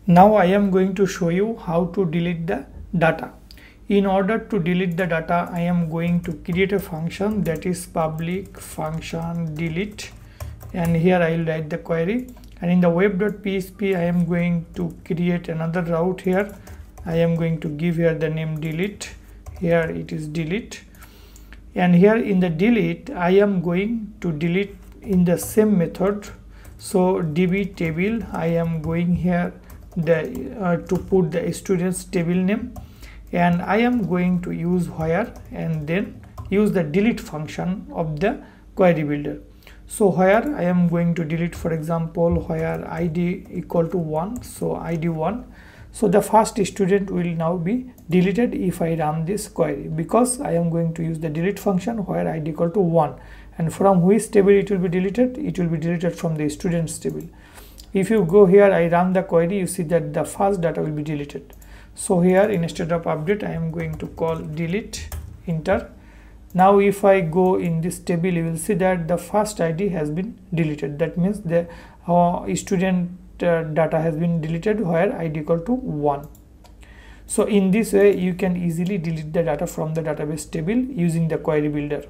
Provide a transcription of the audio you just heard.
Now I am going to show you how to delete the data. In order to delete the data, I am going to create a function that is public function delete, and here I will write the query, and in the web.php I am going to create another route. Here I am going to give here the name delete. Here it is delete, and here in the delete I am going to delete in the same method. So db table, I am going here to put the students table name, and I am going to use where and then use the delete function of the query builder. So where I am going to delete, for example, where id equal to 1, so id 1. So the first student will now be deleted if I run this query, because I am going to use the delete function where id equal to 1, and from which table it will be deleted? It will be deleted from the students table. If you go here, I run the query, you see that the first data will be deleted. So here instead of update I am going to call delete, enter. Now if I go in this table, you will see that the first id has been deleted. That means the student data has been deleted where id equal to 1. So in this way you can easily delete the data from the database table using the query builder.